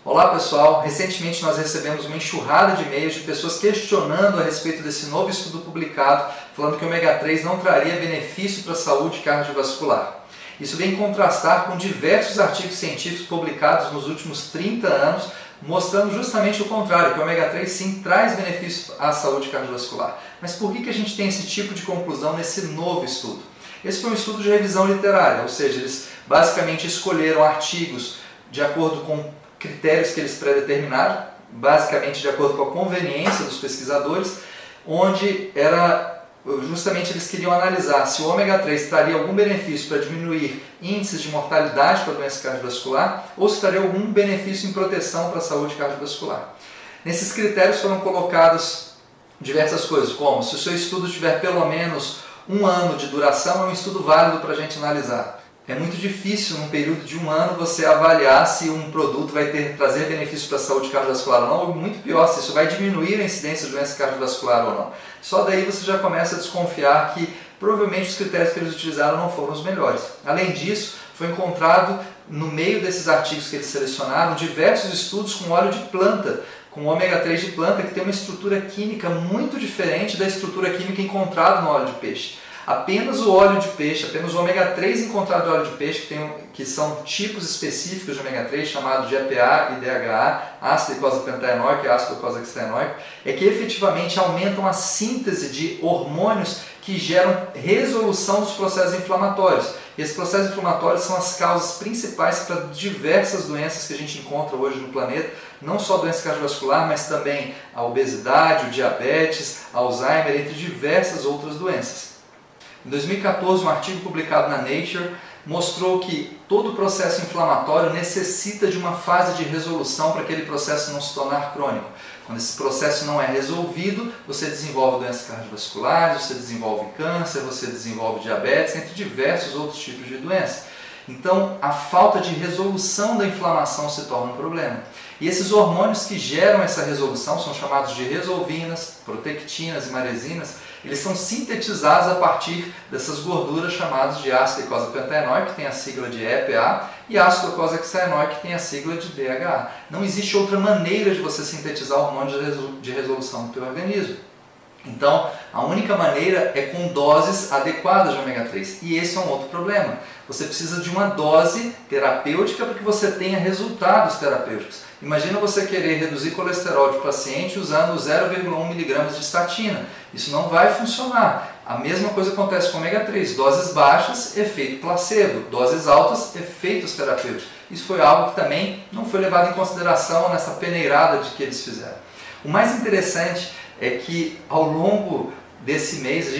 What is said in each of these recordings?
Olá pessoal, recentemente nós recebemos uma enxurrada de e-mails de pessoas questionando a respeito desse novo estudo publicado, falando que o ômega 3 não traria benefício para a saúde cardiovascular. Isso vem contrastar com diversos artigos científicos publicados nos últimos 30 anos, mostrando justamente o contrário, que o ômega 3 sim traz benefício à saúde cardiovascular. Mas por que a gente tem esse tipo de conclusão nesse novo estudo? Esse foi um estudo de revisão literária, ou seja, eles basicamente escolheram artigos de acordo com critérios que eles predeterminaram, basicamente de acordo com a conveniência dos pesquisadores, onde justamente eles queriam analisar se o ômega 3 traria algum benefício para diminuir índices de mortalidade para doença cardiovascular ou se traria algum benefício em proteção para a saúde cardiovascular. Nesses critérios foram colocadas diversas coisas, como se o seu estudo tiver pelo menos 1 ano de duração, é um estudo válido para a gente analisar. É muito difícil, num período de 1 ano, você avaliar se um produto vai trazer benefício para a saúde cardiovascular ou não, ou muito pior, se isso vai diminuir a incidência de doença cardiovascular ou não. Só daí você já começa a desconfiar que provavelmente os critérios que eles utilizaram não foram os melhores. Além disso, foi encontrado no meio desses artigos que eles selecionaram diversos estudos com óleo de planta, com ômega 3 de planta, que tem uma estrutura química muito diferente da estrutura química encontrada no óleo de peixe. Apenas o óleo de peixe, apenas o ômega 3 encontrado no óleo de peixe, que são tipos específicos de ômega 3, chamados de EPA e DHA, ácido eicosapentaenoico e ácido eicosahexaenoico, é que efetivamente aumentam a síntese de hormônios que geram resolução dos processos inflamatórios. E esses processos inflamatórios são as causas principais para diversas doenças que a gente encontra hoje no planeta, não só doença cardiovascular, mas também a obesidade, o diabetes, Alzheimer, entre diversas outras doenças. Em 2014, um artigo publicado na Nature mostrou que todo o processo inflamatório necessita de uma fase de resolução para aquele processo não se tornar crônico. Quando esse processo não é resolvido, você desenvolve doenças cardiovasculares, você desenvolve câncer, você desenvolve diabetes, entre diversos outros tipos de doenças. Então, a falta de resolução da inflamação se torna um problema. E esses hormônios que geram essa resolução são chamados de resolvinas, protectinas e maresinas. Eles são sintetizados a partir dessas gorduras chamadas de ácido eicosapentaenoico, que tem a sigla de EPA, e ácido eicosahexaenoico, que tem a sigla de DHA. Não existe outra maneira de você sintetizar hormônios de resolução no teu organismo. Então, a única maneira é com doses adequadas de ômega 3. E esse é um outro problema. Você precisa de uma dose terapêutica para que você tenha resultados terapêuticos. Imagina você querer reduzir colesterol de paciente usando 0,1 mg de estatina. Isso não vai funcionar. A mesma coisa acontece com ômega 3. Doses baixas, efeito placebo. Doses altas, efeitos terapêuticos. Isso foi algo que também não foi levado em consideração nessa peneirada de que eles fizeram. O mais interessante é que ao longo desse mês a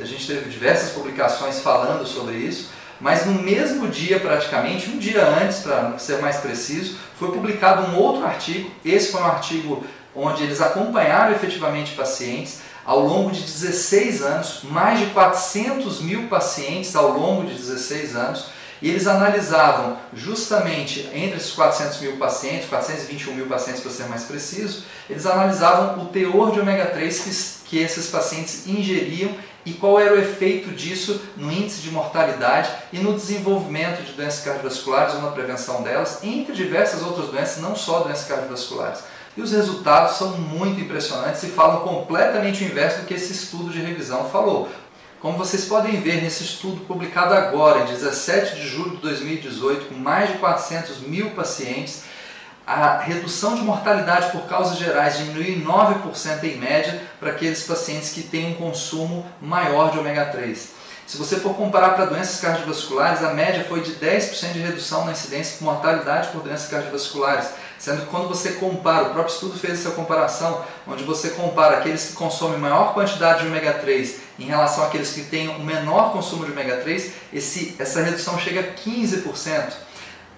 gente teve diversas publicações falando sobre isso, mas no mesmo dia praticamente, um dia antes, para ser mais preciso, foi publicado um outro artigo. Esse foi um artigo onde eles acompanharam efetivamente pacientes ao longo de 16 anos, mais de 400 mil pacientes ao longo de 16 anos, e eles analisavam justamente entre esses 400 mil pacientes, 421 mil pacientes para ser mais preciso, eles analisavam o teor de ômega 3 que esses pacientes ingeriam e qual era o efeito disso no índice de mortalidade e no desenvolvimento de doenças cardiovasculares ou na prevenção delas, entre diversas outras doenças, não só doenças cardiovasculares. E os resultados são muito impressionantes e falam completamente o inverso do que esse estudo de revisão falou. Como vocês podem ver nesse estudo publicado agora, em 17 de julho de 2018, com mais de 400 mil pacientes, a redução de mortalidade por causas gerais diminuiu em 9% em média para aqueles pacientes que têm um consumo maior de ômega 3. Se você for comparar para doenças cardiovasculares, a média foi de 10% de redução na incidência de mortalidade por doenças cardiovasculares, sendo que quando você compara, o próprio estudo fez essa comparação, onde você compara aqueles que consomem maior quantidade de ômega 3 em relação àqueles que têm um menor consumo de ômega 3, essa redução chega a 15%.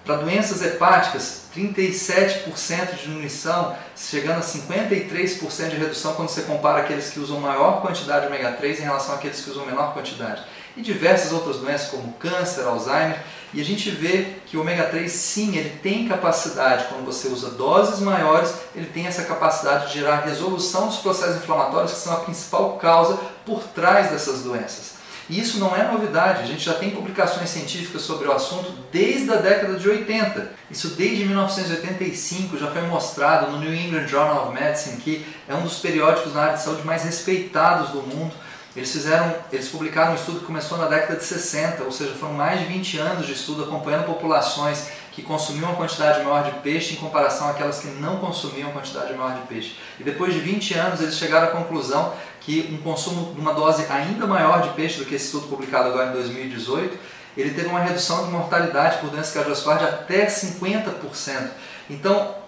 Para doenças hepáticas, 37% de diminuição, chegando a 53% de redução quando você compara aqueles que usam maior quantidade de ômega 3 em relação àqueles que usam menor quantidade. E diversas outras doenças como câncer, Alzheimer, e a gente vê que o ômega 3 sim, ele tem capacidade, quando você usa doses maiores, ele tem essa capacidade de gerar resolução dos processos inflamatórios que são a principal causa por trás dessas doenças. E isso não é novidade, a gente já tem publicações científicas sobre o assunto desde a década de 80. Isso desde 1985 já foi mostrado no New England Journal of Medicine, que é um dos periódicos na área de saúde mais respeitados do mundo. Eles publicaram um estudo que começou na década de 60, ou seja, foram mais de 20 anos de estudo acompanhando populações que consumiam uma quantidade maior de peixe em comparação àquelas que não consumiam uma quantidade maior de peixe. E depois de 20 anos eles chegaram à conclusão que um consumo de uma dose ainda maior de peixe do que esse estudo publicado agora em 2018, ele teve uma redução de mortalidade por doença cardiovascular de até 50%. Então,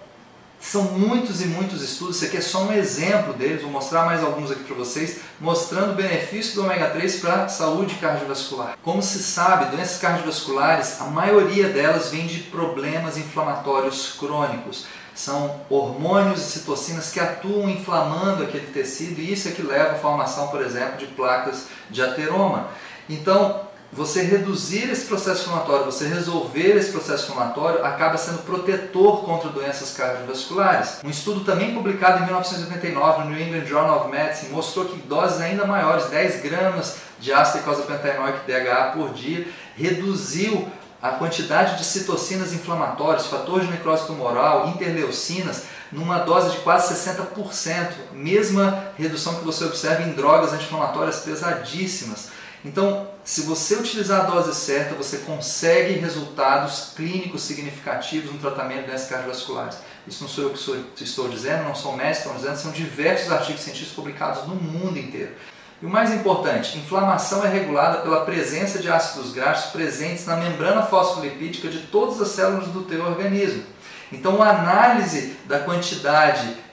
são muitos e muitos estudos, esse aqui é só um exemplo deles, vou mostrar mais alguns aqui para vocês, mostrando o benefício do ômega 3 para a saúde cardiovascular. Como se sabe, doenças cardiovasculares, a maioria delas vem de problemas inflamatórios crônicos. São hormônios e citocinas que atuam inflamando aquele tecido e isso é que leva à formação, por exemplo, de placas de ateroma. Então, você reduzir esse processo inflamatório, você resolver esse processo inflamatório, acaba sendo protetor contra doenças cardiovasculares. Um estudo também publicado em 1989 no New England Journal of Medicine mostrou que doses ainda maiores, 10 gramas de ácido eicosapentaenoico DHA por dia, reduziu a quantidade de citocinas inflamatórias, fator de necrose tumoral, interleucinas, numa dose de quase 60%, mesma redução que você observa em drogas anti-inflamatórias pesadíssimas. Então, se você utilizar a dose certa, você consegue resultados clínicos significativos no tratamento de doenças cardiovasculares. Isso não sou eu que estou dizendo, não são médicos que estão dizendo, são diversos artigos científicos publicados no mundo inteiro. E o mais importante, inflamação é regulada pela presença de ácidos graxos presentes na membrana fosfolipídica de todas as células do teu organismo. Então, a análise da quantidade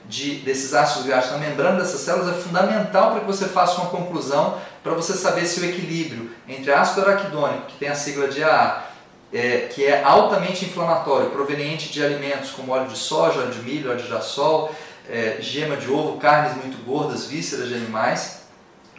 desses ácidos graxos na membrana dessas células é fundamental para que você faça uma conclusão, para você saber se o equilíbrio entre ácido araquidônico, que tem a sigla de AA, que é altamente inflamatório, proveniente de alimentos como óleo de soja, óleo de milho, óleo de girassol, gema de ovo, carnes muito gordas, vísceras de animais,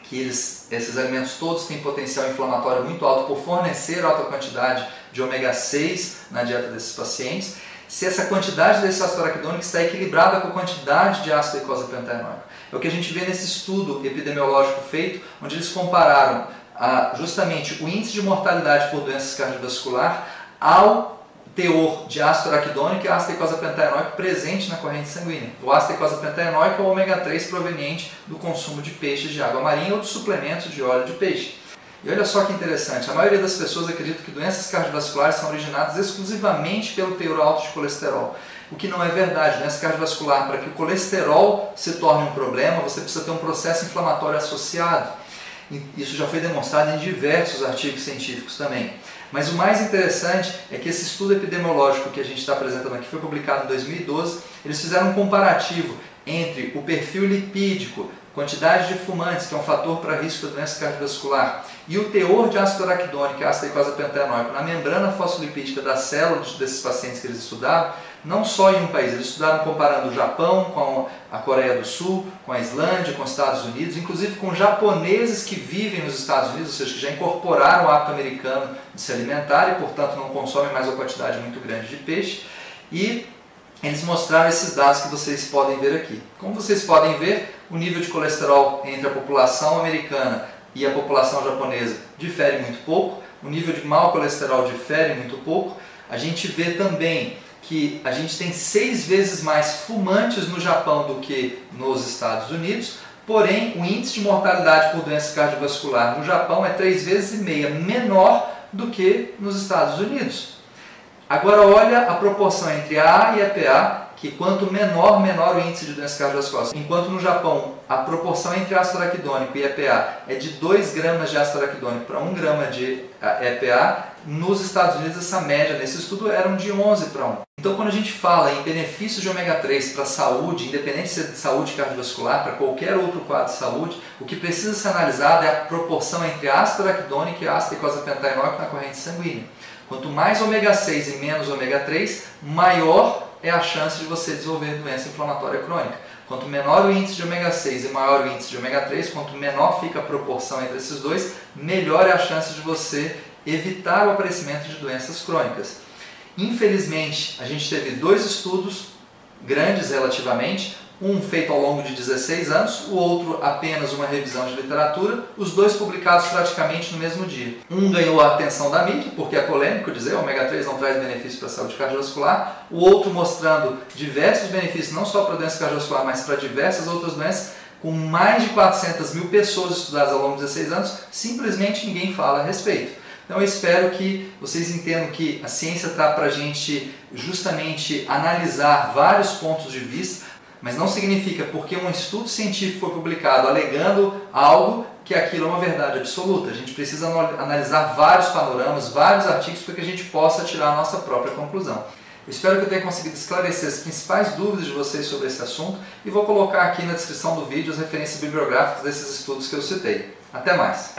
que esses alimentos todos têm potencial inflamatório muito alto por fornecer alta quantidade de ômega 6 na dieta desses pacientes, se essa quantidade desse ácido araquidônico está equilibrada com a quantidade de ácido eicosapentaenoico. É o que a gente vê nesse estudo epidemiológico feito, onde eles compararam justamente o índice de mortalidade por doenças cardiovasculares ao teor de ácido araquidônico e ácido eicosapentaenoico presente na corrente sanguínea. O ácido eicosapentaenoico é o ômega 3 proveniente do consumo de peixes de água marinha ou de suplementos de óleo de peixe. E olha só que interessante, a maioria das pessoas acredita que doenças cardiovasculares são originadas exclusivamente pelo teor alto de colesterol. O que não é verdade. Doença cardiovascular, para que o colesterol se torne um problema, você precisa ter um processo inflamatório associado. Isso já foi demonstrado em diversos artigos científicos também. Mas o mais interessante é que esse estudo epidemiológico que a gente está apresentando aqui foi publicado em 2012. Eles fizeram um comparativo entre o perfil lipídico, quantidade de fumantes, que é um fator para risco da doença cardiovascular, e o teor de ácido araquidônico e ácido eicosapentaenoico na membrana fosfolipídica das células desses pacientes que eles estudaram, não só em um país, eles estudaram comparando o Japão com a Coreia do Sul, com a Islândia, com os Estados Unidos, inclusive com japoneses que vivem nos Estados Unidos, ou seja, que já incorporaram o hábito americano de se alimentar e, portanto, não consomem mais uma quantidade muito grande de peixe, e eles mostraram esses dados que vocês podem ver aqui. Como vocês podem ver, o nível de colesterol entre a população americana e a população japonesa difere muito pouco, o nível de mau colesterol difere muito pouco. A gente vê também que a gente tem 6 vezes mais fumantes no Japão do que nos Estados Unidos, porém o índice de mortalidade por doença cardiovascular no Japão é 3,5 vezes menor do que nos Estados Unidos. Agora olha a proporção entre AA e EPA, que quanto menor o índice de doença cardiovascular. Enquanto no Japão a proporção entre ácido araquidônico e EPA é de 2 gramas de ácido araquidônico para 1 grama de EPA, nos Estados Unidos essa média nesse estudo era de 11 para 1. Então quando a gente fala em benefícios de ômega 3 para a saúde, independente se é de saúde cardiovascular, para qualquer outro quadro de saúde, o que precisa ser analisado é a proporção entre ácido araquidônico e ácido eicosapentaenoico na corrente sanguínea. Quanto mais ômega 6 e menos ômega 3, maior é a chance de você desenvolver doença inflamatória crônica. Quanto menor o índice de ômega 6 e maior o índice de ômega 3, quanto menor fica a proporção entre esses dois, melhor é a chance de você evitar o aparecimento de doenças crônicas. Infelizmente, a gente teve 2 estudos grandes relativamente, um feito ao longo de 16 anos, o outro apenas uma revisão de literatura, os dois publicados praticamente no mesmo dia. Um ganhou a atenção da mídia, porque é polêmico dizer, o ômega 3 não traz benefício para a saúde cardiovascular, o outro mostrando diversos benefícios, não só para a doença cardiovascular, mas para diversas outras doenças, com mais de 400 mil pessoas estudadas ao longo de 16 anos, simplesmente ninguém fala a respeito. Então eu espero que vocês entendam que a ciência está para a gente justamente analisar vários pontos de vista, mas não significa porque um estudo científico foi publicado alegando algo que aquilo é uma verdade absoluta. A gente precisa analisar vários panoramas, vários artigos para que a gente possa tirar a nossa própria conclusão. Eu espero que eu tenha conseguido esclarecer as principais dúvidas de vocês sobre esse assunto e vou colocar aqui na descrição do vídeo as referências bibliográficas desses estudos que eu citei. Até mais!